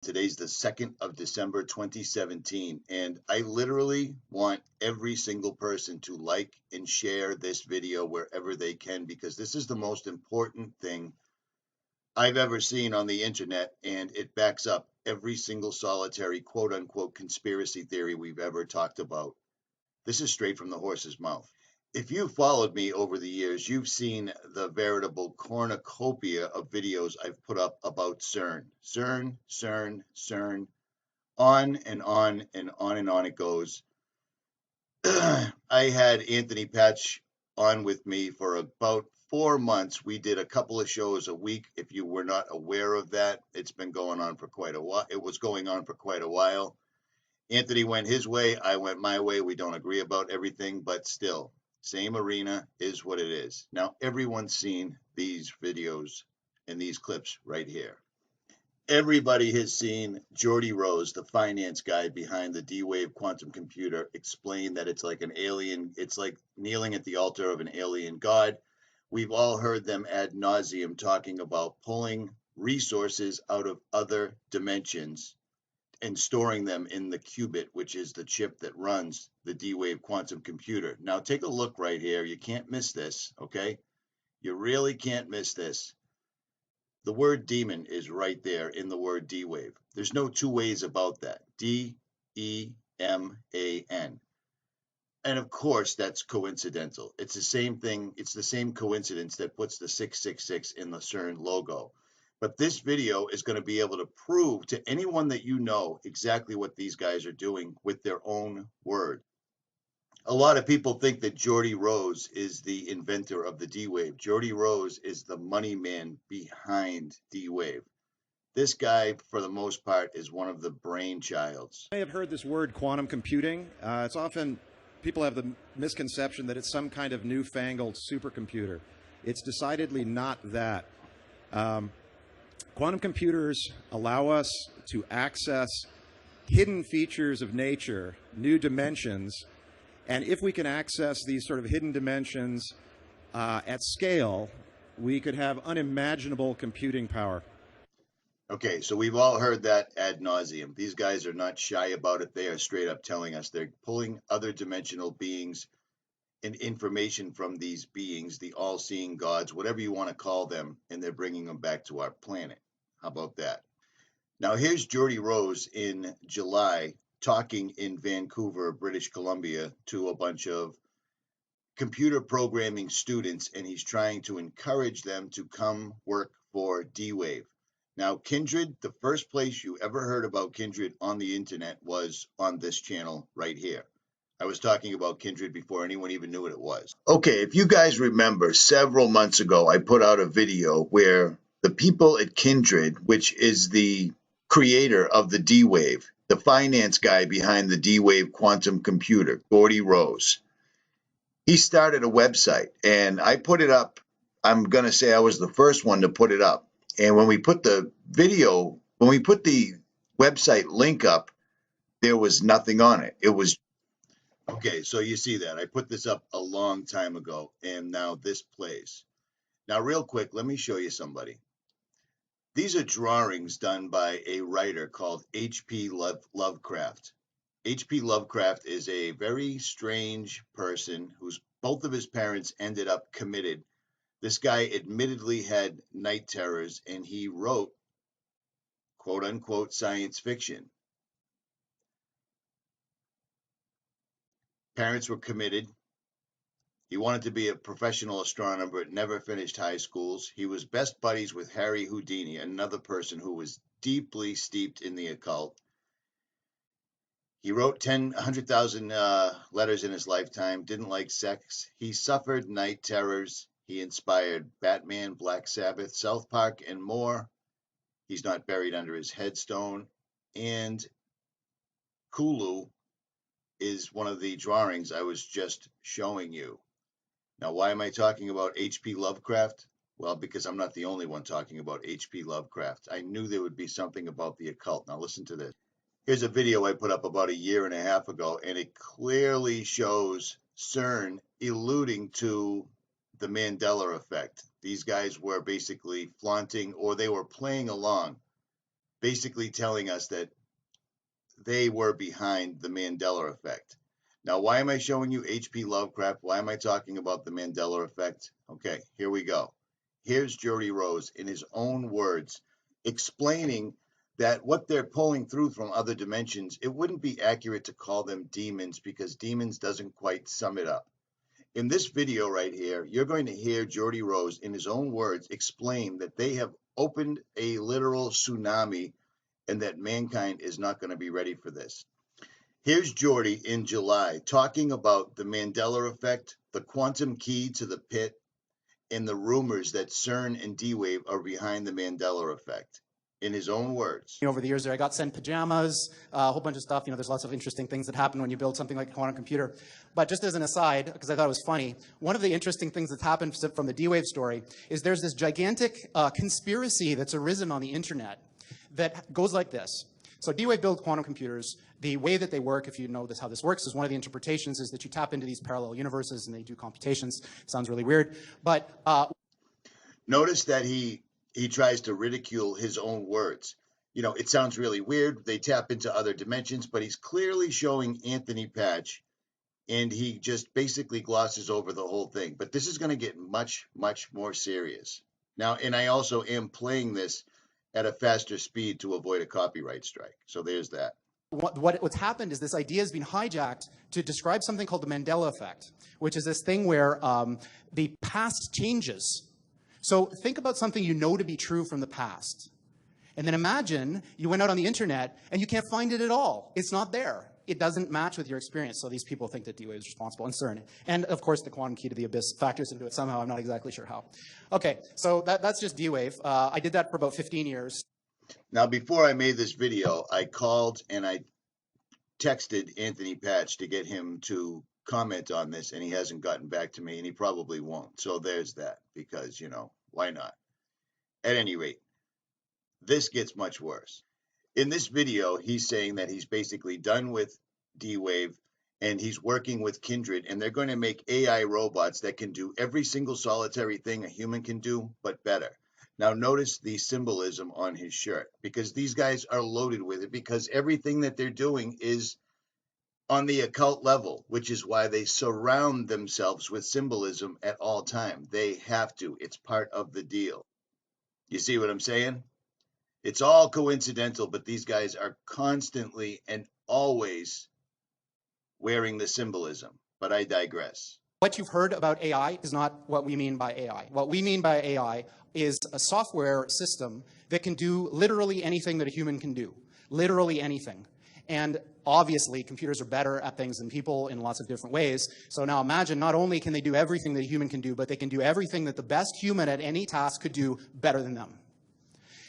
Today's the 2nd of December 2017, and I literally want every single person to like and share this video wherever they can because this is the most important thing I've ever seen on the internet, and it backs up every single solitary quote unquote conspiracy theory we've ever talked about. This is straight from the horse's mouth. If you've followed me over the years, you've seen the veritable cornucopia of videos I've put up about CERN. CERN, CERN, CERN, on and on and on and on it goes. I had Anthony Patch on with me for about 4 months. We did a couple of shows a week. If you were not aware of that, it's been going on for quite a while. It was going on for quite a while. Anthony went his way. I went my way. We don't agree about everything, but still, same arena is what it is. Now, everyone's seen these videos and these clips right here. Everybody has seen Geordie Rose, the finance guy behind the D-Wave quantum computer, explain that it's like an alien, it's like kneeling at the altar of an alien god. We've all heard them ad nauseum talking about pulling resources out of other dimensions and storing them in the qubit, which is the chip that runs the D-Wave quantum computer. Now, take a look right here. You can't miss this, okay? You really can't miss this. The word demon is right there in the word D-Wave. There's no two ways about that. D-E-M-A-N. And of course, that's coincidental. It's the same thing. It's the same coincidence that puts the 666 in the CERN logo. But this video is going to be able to prove to anyone that you know exactly what these guys are doing with their own word. A lot of people think that Geordie Rose is the inventor of the D-Wave. Geordie Rose is the money man behind D-Wave. This guy, for the most part, is one of the brainchilds. I have heard this word quantum computing. It's often, people have the misconception that it's some kind of newfangled supercomputer. It's decidedly not that. Quantum computers allow us to access hidden features of nature, new dimensions, and if we can access these sort of hidden dimensions at scale, we could have unimaginable computing power. Okay, so we've all heard that ad nauseum. These guys are not shy about it. They are straight up telling us they're pulling other dimensional beings and information from these beings, the all-seeing gods, whatever you want to call them, and they're bringing them back to our planet. How about that? Now, here's Geordie Rose in July talking in Vancouver, British Columbia, to a bunch of computer programming students, and he's trying to encourage them to come work for D-Wave. Now, Kindred, the first place you ever heard about Kindred on the internet was on this channel right here. I was talking about Kindred before anyone even knew what it was. Okay, if you guys remember, several months ago, I put out a video where the people at Kindred, which is the creator of the D-Wave, the finance guy behind the D-Wave quantum computer, Geordie Rose, he started a website, and I put it up. I'm going to say I was the first one to put it up. And when we put the website link up, there was nothing on it. It was okay. So you see that I put this up a long time ago, and now this plays. Now, real quick, let me show you somebody. These are drawings done by a writer called H.P. Lovecraft. H.P. Lovecraft is a very strange person whose both of his parents ended up committed. This guy admittedly had night terrors, and he wrote, quote unquote, science fiction. Parents were committed. He wanted to be a professional astronomer, but never finished high schools. He was best buddies with Harry Houdini, another person who was deeply steeped in the occult. He wrote 100,000 letters in his lifetime, didn't like sex. He suffered night terrors. He inspired Batman, Black Sabbath, South Park, and more. He's not buried under his headstone. And Kulu is one of the drawings I was just showing you. Now, why am I talking about H.P. Lovecraft? Well, because I'm not the only one talking about H.P. Lovecraft. I knew there would be something about the occult. Now, listen to this. Here's a video I put up about a year and a half ago, and it clearly shows CERN alluding to the Mandela effect. These guys were basically flaunting, or they were playing along basically telling us that they were behind the Mandela effect. Now, why am I showing you H.P. Lovecraft? Why am I talking about the Mandela effect? Okay, here we go. Here's Geordie Rose in his own words explaining that what they're pulling through from other dimensions, it wouldn't be accurate to call them demons because demons doesn't quite sum it up. In this video right here, you're going to hear Geordie Rose in his own words explain that they have opened a literal tsunami and that mankind is not going to be ready for this. Here's Geordie in July talking about the Mandela effect, the quantum key to the pit, and the rumors that CERN and D-Wave are behind the Mandela effect. In his own words. Over the years there, I got sent pajamas, a whole bunch of stuff. There's lots of interesting things that happen when you build something like a quantum computer. But just as an aside, because I thought it was funny, one of the interesting things that's happened from the D-Wave story is there's this gigantic conspiracy that's arisen on the internet that goes like this. So D-Wave build quantum computers. The way that they work, if you know how this works, is one of the interpretations is that you tap into these parallel universes and they do computations. Sounds really weird, but notice that he tries to ridicule his own words. It sounds really weird. They tap into other dimensions, but he's clearly showing Anthony Patch, and he just basically glosses over the whole thing. But this is going to get much, much more serious. Now, and I also am playing this at a faster speed to avoid a copyright strike. So there's that. What's happened is this idea has been hijacked to describe something called the Mandela effect, which is this thing where the past changes. So think about something you know to be true from the past. And then imagine you went out on the internet and you can't find it at all. It's not there. It doesn't match with your experience. So these people think that D-Wave is responsible, and CERN. And of course, the quantum key to the abyss factors into it somehow. I'm not exactly sure how. Okay, so that's just D-Wave. I did that for about 15 years. Now, before I made this video, I called and I texted Anthony Patch to get him to comment on this, and he hasn't gotten back to me, and he probably won't. So there's that, because, why not? At any rate, this gets much worse. In this video, he's saying that he's basically done with D-Wave, and he's working with Kindred, and they're going to make AI robots that can do every single solitary thing a human can do, but better. Now, notice the symbolism on his shirt, because these guys are loaded with it, because everything that they're doing is on the occult level, which is why they surround themselves with symbolism at all time. They have to. It's part of the deal. You see what I'm saying? It's all coincidental, but these guys are constantly and always wearing the symbolism. But I digress. What you've heard about AI is not what we mean by AI. What we mean by AI is a software system that can do literally anything that a human can do. Literally anything. And obviously, computers are better at things than people in lots of different ways. So now imagine, not only can they do everything that a human can do, but they can do everything that the best human at any task could do better than them.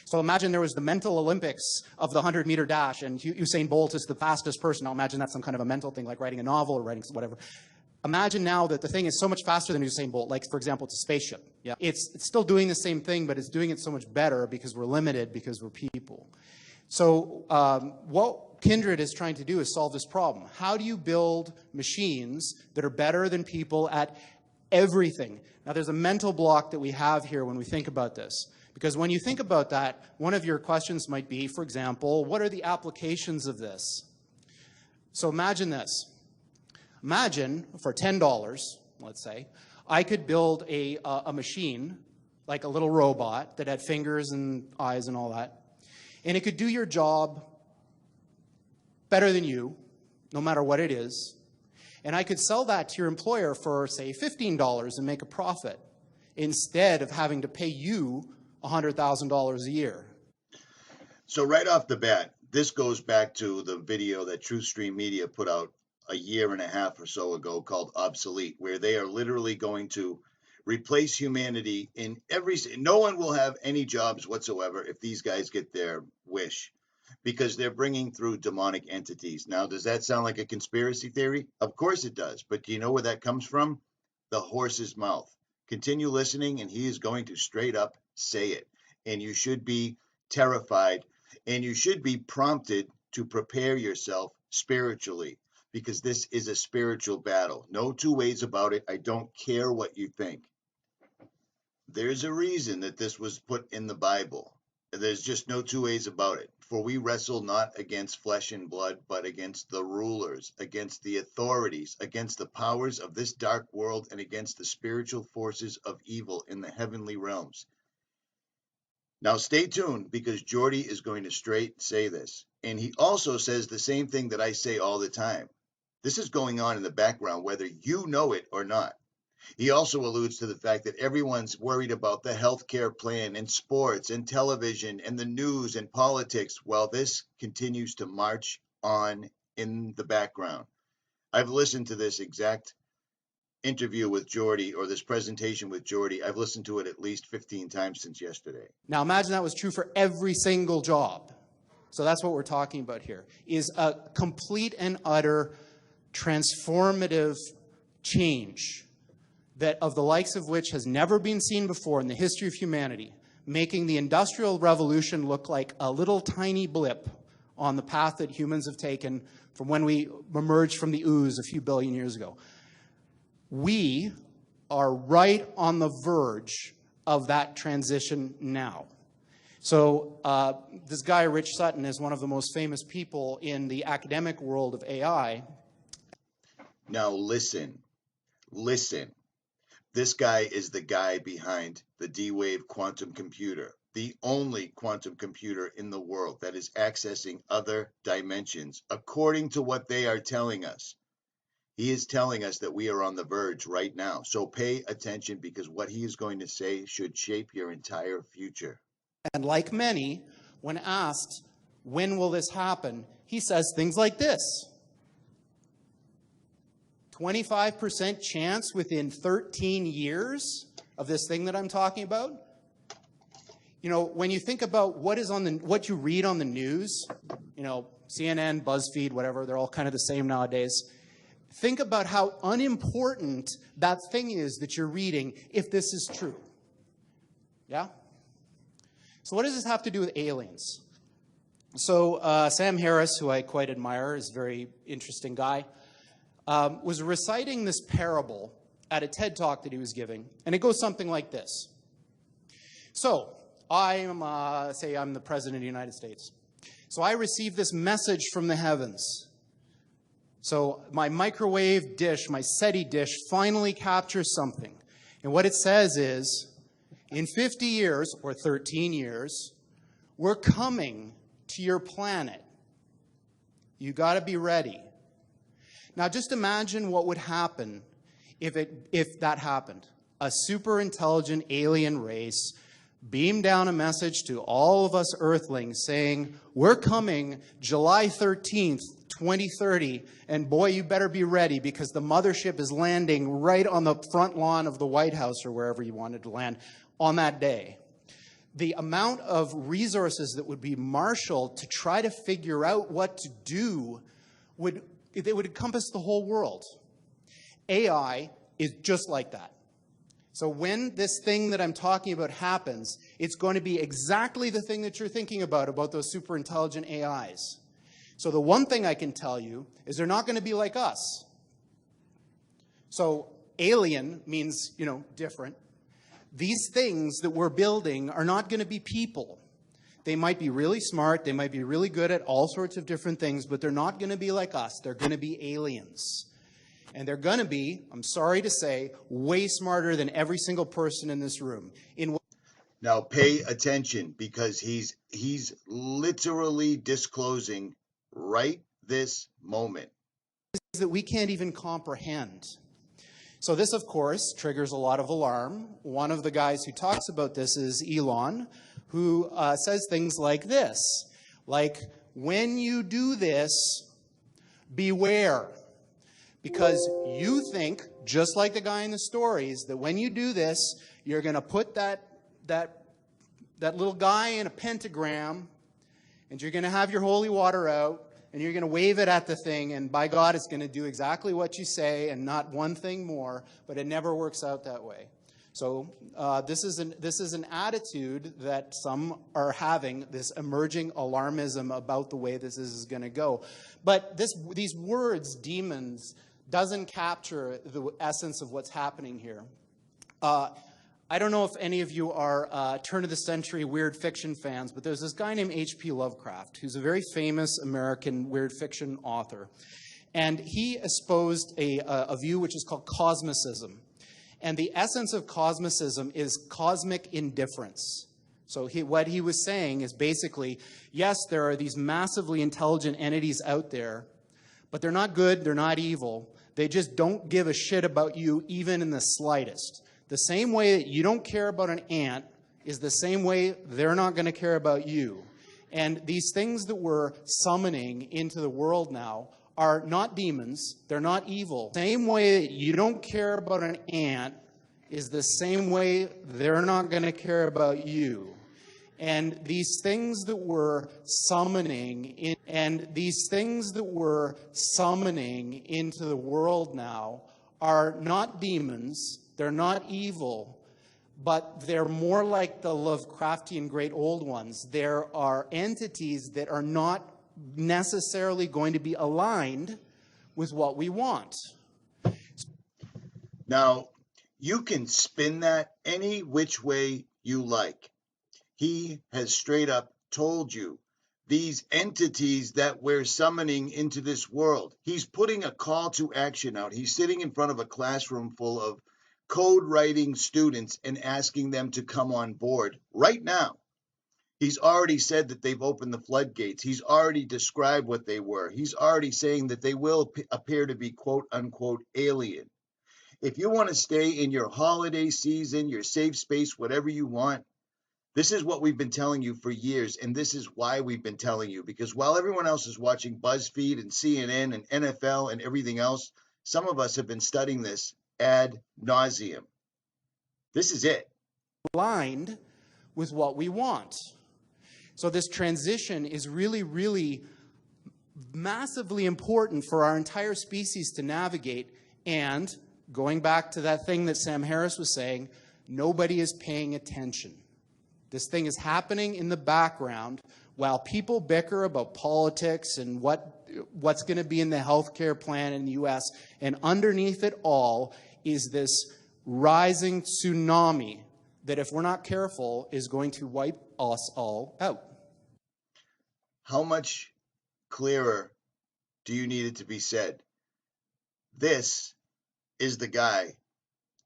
So imagine there was the mental Olympics of the 100-meter dash, and Usain Bolt is the fastest person. Now imagine that's some kind of a mental thing, like writing a novel or writing whatever. Imagine now that the thing is so much faster than Usain Bolt, like, for example, it's a spaceship. Yeah. It's still doing the same thing, but it's doing it so much better because we're limited, because we're people. So what Kindred is trying to do is solve this problem. How do you build machines that are better than people at everything? Now, there's a mental block that we have here when we think about this. Because when you think about that, one of your questions might be, for example, what are the applications of this? So imagine this. Imagine for $10, let's say, I could build a machine, like a little robot that had fingers and eyes and all that. And it could do your job better than you, no matter what it is. And I could sell that to your employer for, say, $15 and make a profit, instead of having to pay you $100,000 a year. So right off the bat, this goes back to the video that TruthStream Media put out a year and a half or so ago called Obsolete, where they are literally going to replace humanity in no one will have any jobs whatsoever if these guys get their wish, because they're bringing through demonic entities. Now, does that sound like a conspiracy theory? Of course it does. But do you know where that comes from? The horse's mouth. Continue listening, and he is going to straight up say it. And you should be terrified, and you should be prompted to prepare yourself spiritually, because this is a spiritual battle. No two ways about it. I don't care what you think. There's a reason that this was put in the Bible. There's just no two ways about it. For we wrestle not against flesh and blood, but against the rulers, against the authorities, against the powers of this dark world, and against the spiritual forces of evil in the heavenly realms. Now stay tuned, because Geordie is going to straight say this. And he also says the same thing that I say all the time. This is going on in the background, whether you know it or not. He also alludes to the fact that everyone's worried about the healthcare plan and sports and television and the news and politics, while this continues to march on in the background. I've listened to this exact interview with Geordie, or this presentation with Geordie. I've listened to it at least 15 times since yesterday. Now imagine that was true for every single job. So that's what we're talking about here, is a complete and utter transformative change that of the likes of which has never been seen before in the history of humanity, making the Industrial Revolution look like a little tiny blip on the path that humans have taken from when we emerged from the ooze a few billion years ago. We are right on the verge of that transition now. So this guy, Rich Sutton, is one of the most famous people in the academic world of AI. Now listen. This guy is the guy behind the D-Wave quantum computer, the only quantum computer in the world that is accessing other dimensions, according to what they are telling us. He is telling us that we are on the verge right now. So pay attention, because what he is going to say should shape your entire future. And like many, when asked, when will this happen, he says things like this. 25% chance within 13 years of this thing that I'm talking about. You know, when you think about what you read on the news, you know, CNN, BuzzFeed, whatever, they're all kind of the same nowadays. Think about how unimportant that thing is that you're reading if this is true. Yeah? So what does this have to do with aliens? So Sam Harris, who I quite admire, is a very interesting guy, was reciting this parable at a TED Talk that he was giving, and it goes something like this. So, say I'm the President of the United States. So I receive this message from the heavens. So my microwave dish, my SETI dish, finally captures something. And what it says is, in 50 years, or 13 years, we're coming to your planet. You got to be ready. Now just imagine what would happen if that happened. A super intelligent alien race beamed down a message to all of us Earthlings saying, we're coming July 13th, 2030, and boy, you better be ready, because the mothership is landing right on the front lawn of the White House, or wherever you wanted to land, on that day. The amount of resources that would be marshaled to try to figure out what to do would encompass the whole world. AI is just like that. So when this thing that I'm talking about happens, it's going to be exactly the thing that you're thinking about those super intelligent AIs. So the one thing I can tell you is they're not going to be like us. So alien means, you know, different. These things that we're building are not going to be people. They might be really smart, they might be really good at all sorts of different things, but they're not going to be like us. They're going to be aliens. And they're going to be, I'm sorry to say, way smarter than every single person in this room. Now pay attention, because he's literally disclosing right this moment that we can't even comprehend. So this, of course, triggers a lot of alarm. One of the guys who talks about this is Elon, who says things like this, like, when you do this, beware. Because you think, just like the guy in the stories, that when you do this, you're going to put that little guy in a pentagram, and you're going to have your holy water out, and you're going to wave it at the thing, and by God, it's going to do exactly what you say and not one thing more, but it never works out that way. So this is an attitude that some are having, this emerging alarmism about the way this is going to go. But these words, demons, doesn't capture the essence of what's happening here. I don't know if any of you are turn-of-the-century weird fiction fans, but there's this guy named H.P. Lovecraft, who's a very famous American weird fiction author. And he espoused a view which is called cosmicism. And the essence of cosmicism is cosmic indifference. So what he was saying is basically, yes, there are these massively intelligent entities out there, but they're not good, they're not evil. They just don't give a shit about you even in the slightest. The same way that you don't care about an ant is the same way they're not going to care about you. And these things that we're summoning into the world now are not demons. They're not evil. The same way that you don't care about an ant is the same way they're not going to care about you. And these things that we're summoning into the world now are not demons. They're not evil, but they're more like the Lovecraftian great old ones. There are entities that are not necessarily going to be aligned with what we want. Now, you can spin that any which way you like. He has straight up told you these entities that we're summoning into this world. He's putting a call to action out. He's sitting in front of a classroom full of code writing students and asking them to come on board right now. He's already said that they've opened the floodgates. He's already described what they were. He's already saying that they will appear to be quote unquote alien. If you want to stay in your holiday season, your safe space, whatever you want, this is what we've been telling you for years, and this is why we've been telling you, because while everyone else is watching BuzzFeed and CNN and NFL and everything else, some of us have been studying this ad nauseum. This is it. Aligned with what we want. So this transition is really, really massively important for our entire species to navigate. And going back to that thing that Sam Harris was saying, nobody is paying attention. This thing is happening in the background while people bicker about politics and what's going to be in the healthcare plan in the U.S. And underneath it all is this rising tsunami that, if we're not careful, is going to wipe us all out. How much clearer do you need it to be said? This is the guy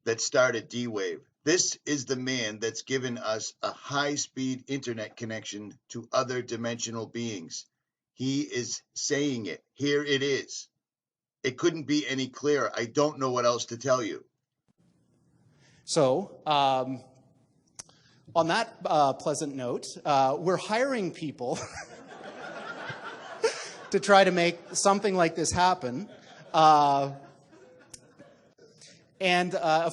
that started D-Wave. This is the man that's given us a high-speed internet connection to other dimensional beings. He is saying it. Here it is. It couldn't be any clearer. I don't know what else to tell you. So, on that pleasant note, we're hiring people to try to make something like this happen. Of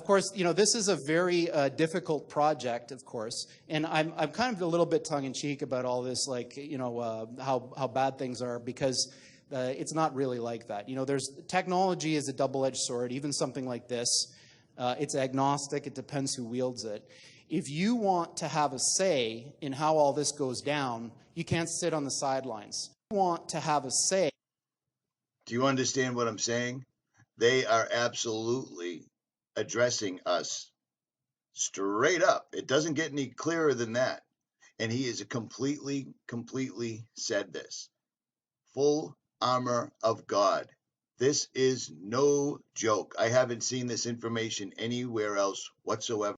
course, you know, this is a very difficult project, of course, and I'm kind of a little bit tongue-in-cheek about all this, like, you know, how bad things are, because it's not really like that. You know, technology is a double-edged sword. Even something like this, it's agnostic. It depends who wields it. If you want to have a say in how all this goes down, you can't sit on the sidelines. You want to have a say. Do you understand what I'm saying? They are absolutely addressing us straight up. It doesn't get any clearer than that. And he is completely said this. Full armor of God. This is no joke. I haven't seen this information anywhere else whatsoever.